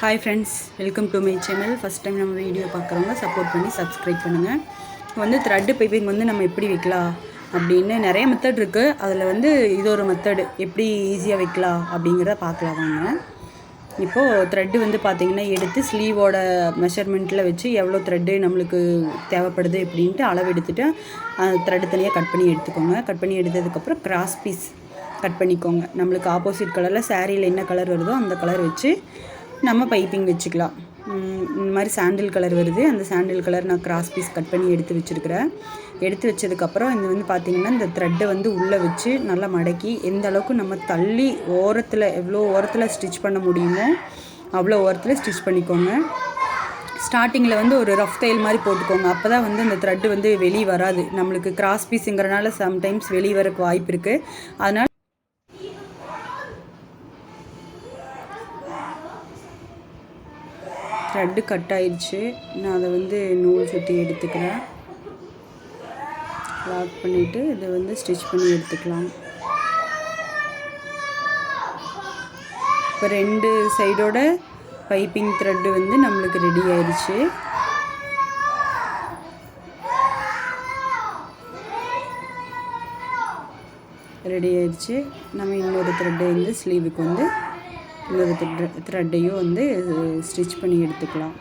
Hi friends, welcome to my channel. First time நம்ம video பார்க்குறவங்க support பண்ணி subscribe பண்ணுங்கள். இப்போ த்ரெட்டு பைப்பிங் நம்ம எப்படி வைக்கலாம் அப்படின்னு நிறைய மெத்தட் இருக்குது. அதில் இது ஒரு மெத்தடு எப்படி ஈஸியாக வைக்கலாம் அப்படிங்கிறத பார்க்கலாம் வாங்க. இப்போது த்ரெட்டு பார்த்திங்கன்னா எடுத்து ஸ்லீவோட மெஷர்மெண்ட்டில் வச்சு எவ்வளோ த்ரெட்டு நம்மளுக்கு தேவைப்படுது அப்படின்ட்டு அளவு எடுத்துகிட்டு த்ரெட்டு தனியாக கட் பண்ணி எடுத்துக்கோங்க. கட் பண்ணி எடுத்ததுக்கப்புறம் கிராஸ் பீஸ் கட் பண்ணிக்கோங்க. நம்மளுக்கு ஆப்போசிட் கலரில் சாரியில் என்ன கலர் வருதோ அந்த கலர் வச்சு நம்ம பைப்பிங் வச்சுக்கலாம். இந்த மாதிரி சாண்டில் கலர் வருது, அந்த சாண்டில் கலர் நான் கிராஸ் பீஸ் கட் பண்ணி எடுத்து வச்சுருக்கிறேன். எடுத்து வச்சதுக்கப்புறம் இது பார்த்திங்கன்னா இந்த த்ரெட்டை உள்ளே வச்சு நல்லா மடக்கி எந்த அளவுக்கு நம்ம தள்ளி ஓரத்தில் எவ்வளோ ஓரத்தில் ஸ்டிச் பண்ண முடியுமோ அவ்வளோ ஓரத்தில் ஸ்டிச் பண்ணிக்கோங்க. ஸ்டார்டிங்கில் ஒரு ரஃப் தையல் மாதிரி போட்டுக்கோங்க. அப்போ தான் அந்த த்ரெட்டு வெளியே வராது. நம்மளுக்கு கிராஸ் பீஸுங்கிறனால சம்டைம்ஸ் வெளியே வரக்கு வாய்ப்பு இருக்குது. அதனால் த்ரெட்டு கட் ஆயிடுச்சு. நான் அதை நூல் சுற்றி எடுத்துக்கிறேன். லாக் பண்ணிவிட்டு இதை ஸ்டிச் பண்ணி எடுத்துக்கலாம். இப்போ 2 சைடோட பைப்பிங் த்ரெட்டு நம்மளுக்கு ரெடி ஆயிடுச்சு. நம்ம இன்னொரு த்ரெட்டை ஸ்லீவுக்கு இன்னொரு த்ரெட்டையும் ஸ்டிச் பண்ணி எடுத்துக்கலாம்.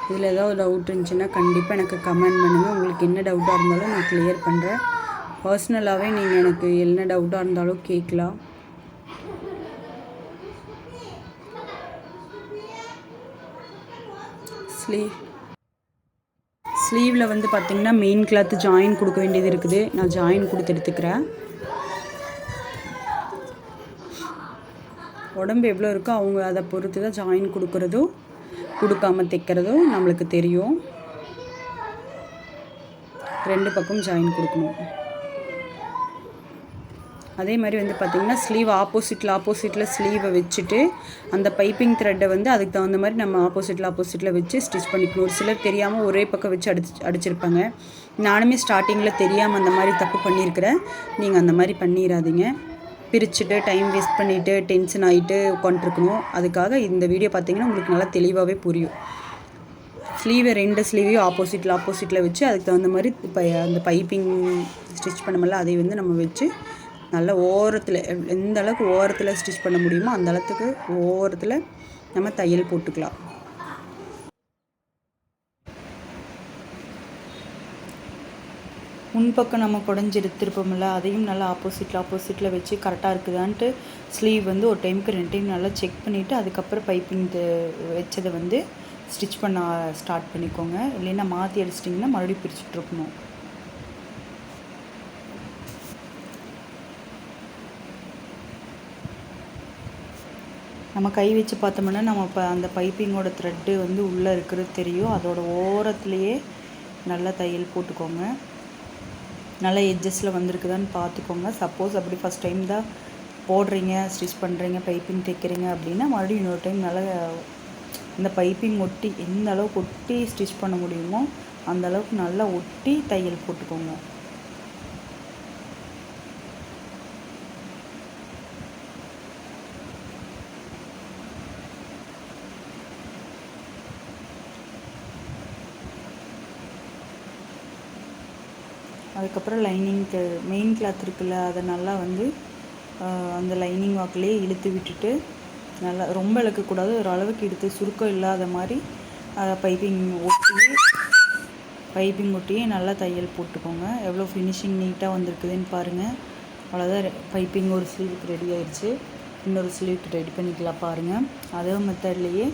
இதில் ஏதாவது டவுட் இருந்துச்சுன்னா கண்டிப்பாக எனக்கு கமெண்ட் பண்ணுங்கள். உங்களுக்கு என்ன டவுட்டாக இருந்தாலும் நான் கிளியர் பண்ணுறேன். பர்சனலாகவே நீங்கள் எனக்கு என்ன டவுட்டாக இருந்தாலும் கேட்கலாம். ஸ்லீவில் பார்த்திங்கன்னா மெயின் கிளாத்து ஜாயின் கொடுக்க வேண்டியது இருக்குது. நான் ஜாயின் கொடுத்து எடுத்துக்கிறேன். உடம்பு எவ்வளோ இருக்கோ அவங்க அதை பொறுத்து தான் ஜாயின் கொடுக்குறதும் கொடுக்காமல் தைக்கிறதும் நம்மளுக்கு தெரியும். 2 பக்கம் ஜாயின் கொடுக்கணும். அதே மாதிரி பார்த்திங்கன்னா ஸ்லீவ் ஆப்போசிட்டில் ஸ்லீவை வச்சுட்டு அந்த பைப்பிங் த்ரெட்டை அதுக்கு தகுந்த மாதிரி நம்ம ஆப்போசிட்டில் வச்சு ஸ்டிச் பண்ணிக்கணும். ஒரு சிலர் தெரியாமல் ஒரே பக்கம் வச்சு அடிச்சிருப்பாங்க. நானுமே ஸ்டார்டிங்கில் தெரியாமல் அந்த மாதிரி தப்பு பண்ணியிருக்கிறேன். நீங்கள் அந்த மாதிரி பண்ணிடாதீங்க. பிரிச்சுட்டு டைம் வேஸ்ட் பண்ணிவிட்டு டென்ஷன் ஆகிட்டு உட்காந்துருக்கணும். அதுக்காக இந்த வீடியோ பார்த்திங்கன்னா உங்களுக்கு நல்லா தெளிவாகவே புரியும். ஸ்லீவை 2 ஸ்லீவையும் ஆப்போசிட்டில் வச்சு அதுக்கு தகுந்த மாதிரி இப்போ அந்த பைப்பிங் ஸ்டிச் பண்ணமல்ல அதை நம்ம வச்சு நல்லா ஓரத்தில் எந்த அளவுக்கு ஓரத்தில் ஸ்டிச் பண்ண முடியுமோ அந்த அளவுக்கு ஓரத்தில் நம்ம தையல் போட்டுக்கலாம். முன்பக்கம் நம்ம குடஞ்சி எடுத்துருப்போம்ல அதையும் நல்லா ஆப்போசிட்டில் வச்சு கரெக்டாக இருக்குதான்ட்டு ஸ்லீவ் ஒரு டைமுக்கு 2 டைம் நல்லா செக் பண்ணிவிட்டு அதுக்கப்புறம் பைப்பிங் வச்சதை ஸ்டிச் பண்ண ஸ்டார்ட் பண்ணிக்கோங்க. இல்லைன்னா மாற்றி அடிச்சிட்டிங்கன்னா மறுபடியும் பிரிச்சுட்டு இருக்கணும். நம்ம கை வச்சு பார்த்தோம்னா நம்ம இப்போ அந்த பைப்பிங்கோட த்ரெட்டு உள்ளே இருக்கிறது தெரியும். அதோட ஓரத்துலேயே நல்லா தையல் போட்டுக்கோங்க. நல்லா எட்ஜஸில் வந்திருக்குதான்னு பார்த்துக்கோங்க. சப்போஸ் அப்படி ஃபஸ்ட் டைம் தான் போடுறீங்க, ஸ்டிச் பண்ணுறீங்க, பைப்பிங் தைக்கிறீங்க அப்படின்னா மறுபடியும் இன்னொரு டைம் நல்லா இந்த பைப்பிங் ஒட்டி எந்த அளவுக்கு ஒட்டி ஸ்டிச் பண்ண முடியுமோ அந்த அளவுக்கு நல்லா ஒட்டி தையல் போட்டுக்கோங்க. அதுக்கப்புறம் லைனிங்க்கு மெயின் கிளாத் இருக்குல்ல அதை நல்லா அந்த லைனிங் வாக்கிலேயே இழுத்து விட்டுட்டு நல்லா ரொம்ப இழுக்கக்கூடாது, ஒரு அளவுக்கு எடுத்து சுருக்கம் இல்லாத மாதிரி பைப்பிங் ஒட்டியே நல்லா தையல் போட்டுக்கோங்க. எவ்வளோ ஃபினிஷிங் நீட்டாக வந்திருக்குதுன்னு பாருங்கள். அவ்வளோதான், பைப்பிங் ஒரு ஸ்லீவுக்கு ரெடி ஆயிடுச்சு. இன்னொரு ஸ்லீவுக்கு ரெடி பண்ணிக்கலாம் பாருங்கள். அதே மெத்தட்லேயே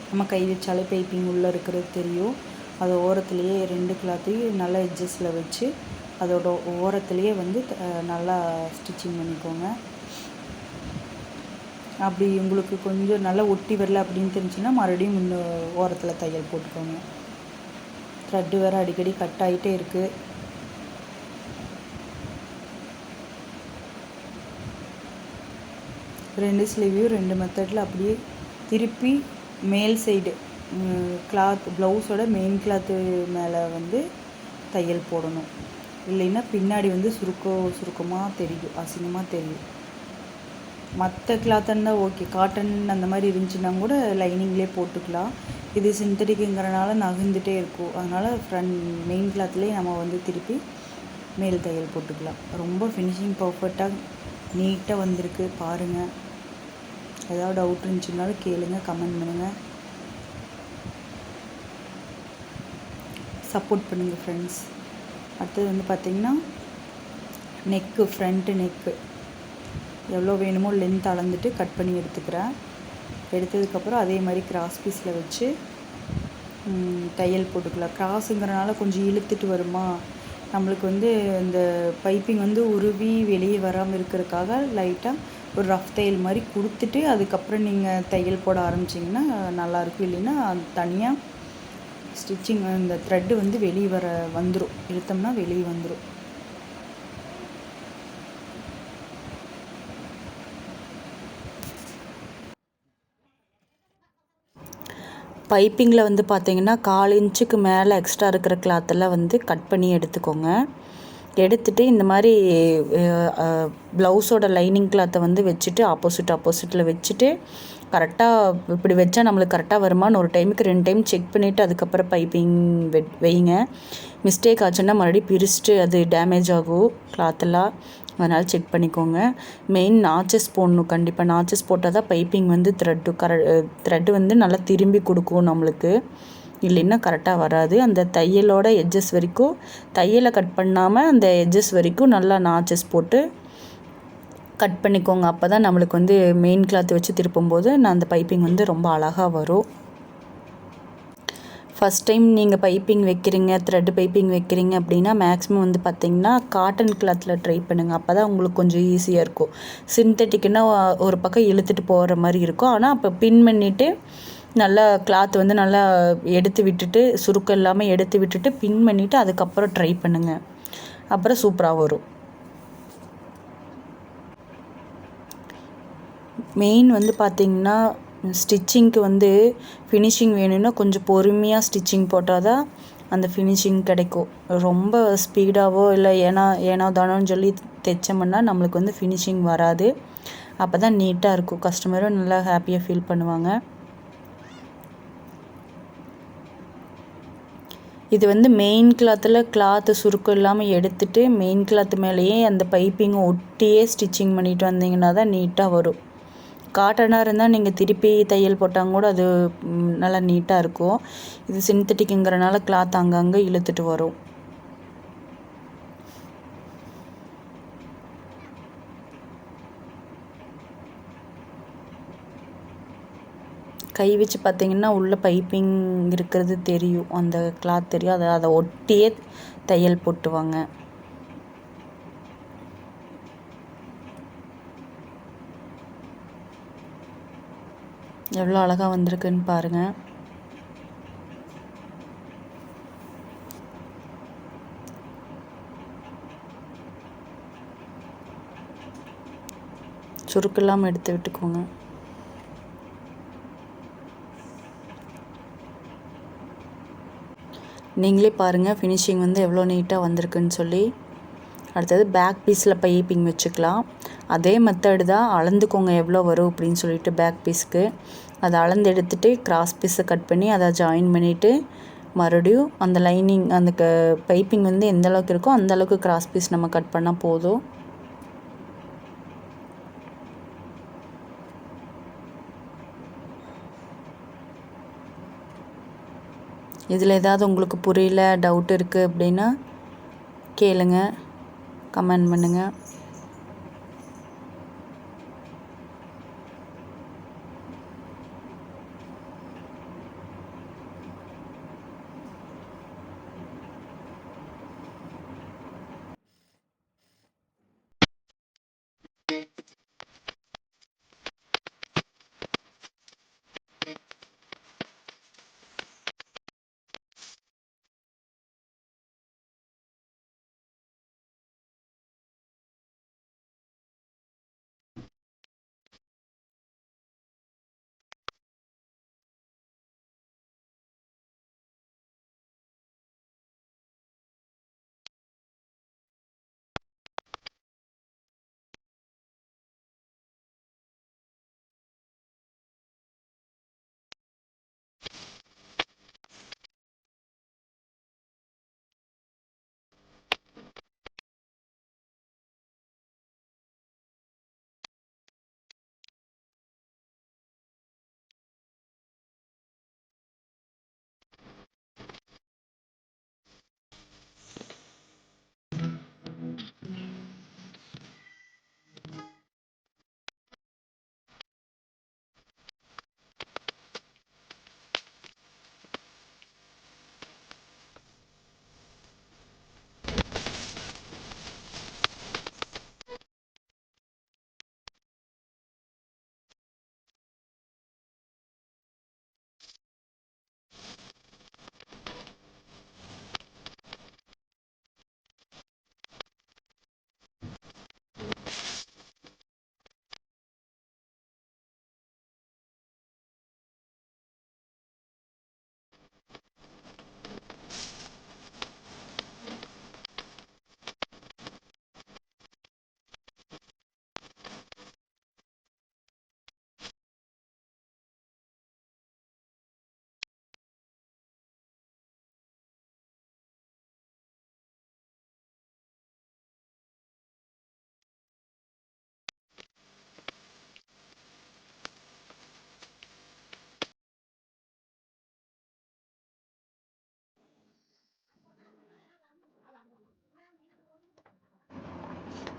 நம்ம கை வச்சாலே பைப்பிங் உள்ளே இருக்கிறது தெரியும். அது ஓரத்துலேயே 2 கிளாத்தையும் நல்லா எட்ஜஸில் வச்சு அதோட ஓரத்துலேயே நல்லா ஸ்டிச்சிங் பண்ணிக்கோங்க. அப்படி உங்களுக்கு கொஞ்சம் நல்லா ஒட்டி வரல அப்படின்னு தெரிஞ்சுன்னா மறுபடியும் இன்னும் ஓரத்தில் தையல் போட்டுக்கோங்க. த்ரெட்டு வேறு அடிக்கடி கட் ஆகிட்டே இருக்குது. ரெண்டு ஸ்லீவையும் 2 மெத்தடில் அப்படியே திருப்பி மேல் சைடு கிளாத் ப்ளவுஸோட மெயின் கிளாத்து மேலே தையல் போடணும். இல்லைன்னா பின்னாடி வந்து சுருக்கமாக தெரியும், அசிங்கமாக தெரியும். மற்ற கிளாத்தாக இருந்தால் ஓகே, காட்டன் அந்த மாதிரி இருந்துச்சுன்னா கூட லைனிங்லேயே போட்டுக்கலாம். இது சிந்தட்டிக்குங்கிறனால நகர்ந்துட்டே இருக்கும். அதனால் மெயின் கிளாத்லேயே நம்ம வந்து திருப்பி மேல் தையல் போட்டுக்கலாம். ரொம்ப ஃபினிஷிங் பர்ஃபெக்டாக நீட்டாக வந்திருக்கு பாருங்கள். ஏதாவது டவுட் இருந்துச்சுனாலும் கேளுங்க, கமெண்ட் பண்ணுங்கள், சப்போர்ட் பண்ணுங்கள் ஃப்ரெண்ட்ஸ். அடுத்தது வந்து பார்த்திங்கன்னா நெக்கு, ஃப்ரண்ட்டு நெக்கு எவ்வளோ வேணுமோ லென்த் அளந்துட்டு கட் பண்ணி எடுத்துக்கிறேன். எடுத்ததுக்கப்புறம் அதே மாதிரி கிராஸ் பீஸில் வச்சு தையல் போட்டுக்கலாம். கிராஸுங்கிறனால கொஞ்சம் இழுத்துட்டு வருமா, நம்மளுக்கு வந்து இந்த பைப்பிங் வந்து உருவி வெளியே வராமல் இருக்கிறதுக்காக லைட்டாக ஒரு ரஃப் தையல் மாதிரி கொடுத்துட்டு அதுக்கப்புறம் நீங்கள் தையல் போட ஆரம்பிச்சிங்கன்னா நல்லாயிருக்கும். இல்லைன்னா தனியாக ஸ்டிச்சிங் இந்த த்ரெட்டு வந்து வெளியே வந்துடும், இழுத்தோம்னா வெளியே வந்துடும். பைப்பிங்கில் வந்து பார்த்திங்கன்னா 1/4 இன்ச்சுக்கு மேலே எக்ஸ்ட்ரா இருக்கிற கிளாத்தெல்லாம் வந்து கட் பண்ணி எடுத்துக்கோங்க. எடுத்துகிட்டு இந்த மாதிரி ப்ளவுஸோட லைனிங் கிளாத்தை வந்து வச்சுட்டு ஆப்போசிட்டில் வச்சுட்டு கரெக்டாக இப்படி வச்சா நம்மளுக்கு கரெக்டாக வருமானு ஒரு டைமுக்கு 2 டைம் செக் பண்ணிவிட்டு அதுக்கப்புறம் பைப்பிங் வைங்க. மிஸ்டேக் ஆச்சுன்னா மறுபடியும் பிரிச்சுட்டு அது டேமேஜ் ஆகும் கிளாத்தெல்லாம். அதனால் செக் பண்ணிக்கோங்க. மெயின் நாச்சஸ் போடணும், கண்டிப்பாக நாச்சஸ் போட்டால் தான் பைப்பிங் வந்து த்ரெட்டு வந்து நல்லா திரும்பி கொடுக்கும் நம்மளுக்கு. இல்லைன்னா கரெக்டாக வராது. அந்த தையலோட எட்ஜஸ் வரைக்கும் தையலை கட் பண்ணாமல் அந்த எட்ஜஸ் வரைக்கும் நல்லா நாச்சஸ் போட்டு கட் பண்ணிக்கோங்க. அப்போ தான் நம்மளுக்கு வந்து மெயின் கிளாத் வச்சு திருப்பும்போது அந்த பைப்பிங் வந்து ரொம்ப அழகாக வரும். ஃபஸ்ட் டைம் நீங்கள் பைப்பிங் வைக்கிறீங்க, த்ரெட் பைப்பிங் வைக்கிறீங்க அப்படின்னா மேக்ஸிமம் வந்து பார்த்திங்கன்னா காட்டன் கிளாத்தில் ட்ரை பண்ணுங்கள். அப்போ தான் உங்களுக்கு கொஞ்சம் ஈஸியாக இருக்கும். சிந்தட்டிக்குன்னா ஒரு பக்கம் இழுத்துட்டு போகிற மாதிரி இருக்கும். ஆனால் அப்போ பின் பண்ணிவிட்டு நல்லா கிளாத் வந்து நல்லா எடுத்து விட்டுட்டு சுருக்கம் இல்லாமல் எடுத்து விட்டுட்டு பின் பண்ணிவிட்டு அதுக்கப்புறம் ட்ரை பண்ணுங்கள். அப்புறம் சூப்பராக வரும். மெயின் வந்து பார்த்திங்கன்னா ஸ்டிச்சிங்க்கு வந்து ஃபினிஷிங் வேணும்னா கொஞ்சம் பொறுமையாக ஸ்டிச்சிங் போட்டால் தான் அந்த ஃபினிஷிங் கிடைக்கும். ரொம்ப ஸ்பீடாகவோ இல்லை ஏனோ தானோன்னு சொல்லி தைச்சோம்னா நம்மளுக்கு வந்து ஃபினிஷிங் வராது. அப்போ தான் நீட்டாக இருக்கும், கஸ்டமரும் நல்லா ஹாப்பியாக ஃபீல் பண்ணுவாங்க. இது வந்து மெயின் கிளாத்து சுருக்கம் இல்லாமல் எடுத்துகிட்டு மெயின் கிளாத்து மேலேயே அந்த பைப்பிங்கை ஒட்டியே ஸ்டிச்சிங் பண்ணிட்டு வந்தீங்கன்னா தான் நீட்டாக வரும். காட்டனாக இருந்தால் நீங்கள் திருப்பி தையல் போட்டாங்க கூட அது நல்லா நீட்டாக இருக்கும். இது சிந்தட்டிக்குங்கிறனால கிளாத் அங்கங்கே இழுத்துட்டு வரும். கை வச்சு பார்த்திங்கன்னா உள்ள பைப்பிங் இருக்கிறது தெரியும், அந்த கிளாத் தெரியும். அதை ஒட்டியே தையல் போட்டுவாங்க. எவ்வளோ அழகாக வந்திருக்குன்னு பாருங்கள். சுருக்கெல்லாம் எடுத்து விட்டுக்கோங்க. நீங்களே பாருங்கள் ஃபினிஷிங் வந்து எவ்வளோ நீட்டாக வந்திருக்குன்னு சொல்லி. அடுத்தது பேக் பீஸில் பைப்பிங் வச்சுக்கலாம். அதே மெத்தடு தான், அளந்துக்கோங்க எவ்வளோ வரும் அப்படின்னு சொல்லிட்டு பேக் பீஸ்க்கு. அதை அளந்து எடுத்துகிட்டு கிராஸ் பீஸை கட் பண்ணி அதை ஜாயின் பண்ணிவிட்டு மறுபடியும் அந்த லைனிங் அந்த பைப்பிங் வந்து எந்த அளவுக்கு இருக்கோ அந்த அளவுக்கு கிராஸ் பீஸ் நம்ம கட் பண்ணால் போதும். இதில் ஏதாவது உங்களுக்கு புரியல, டவுட் இருக்குது அப்படின்னா கேளுங்க, கமெண்ட் பண்ணுங்கள்.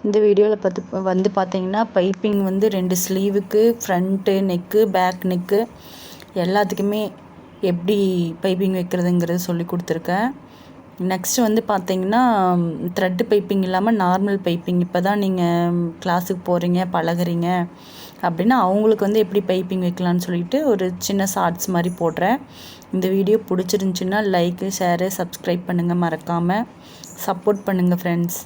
இந்த வீடியோவில் வந்து பார்த்தீங்கன்னா பைப்பிங் வந்து 2 ஸ்லீவுக்கு ஃப்ரண்ட்டு நெக்கு பேக் நெக்கு எல்லாத்துக்குமே எப்படி பைப்பிங் வைக்கிறதுங்கிறது சொல்லி கொடுத்துருக்கேன். நெக்ஸ்ட் வந்து பார்த்தீங்கன்னா த்ரெட்டு பைப்பிங் இல்லாமல் நார்மல் பைப்பிங் இப்போ தான் நீங்கள் கிளாஸுக்கு போகிறீங்க பழகுறீங்க அப்படின்னா அவங்களுக்கு வந்து எப்படி பைப்பிங் வைக்கலான்னு சொல்லிட்டு ஒரு சின்ன ஷார்ட்ஸ் மாதிரி போடுறேன். இந்த வீடியோ பிடிச்சிருந்துச்சின்னா லைக்கு ஷேரு சப்ஸ்கிரைப் பண்ணுங்கள், மறக்காமல் சப்போர்ட் பண்ணுங்கள் ஃப்ரெண்ட்ஸ்.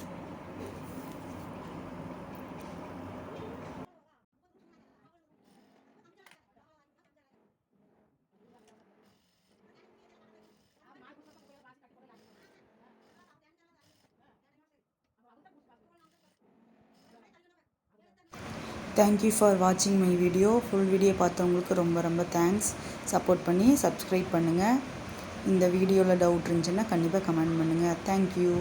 தேங்க்யூ ஃபார் வாட்சிங் மை வீடியோ. ஃபுல் வீடியோ பார்த்தவங்களுக்கு ரொம்ப ரொம்ப தேங்க்ஸ். சப்போர்ட் பண்ணி சப்ஸ்கிரைப் பண்ணுங்கள். இந்த வீடியோவில் டவுட் இருந்துச்சுன்னா கண்டிப்பாக கமெண்ட் பண்ணுங்கள். தேங்க்யூ.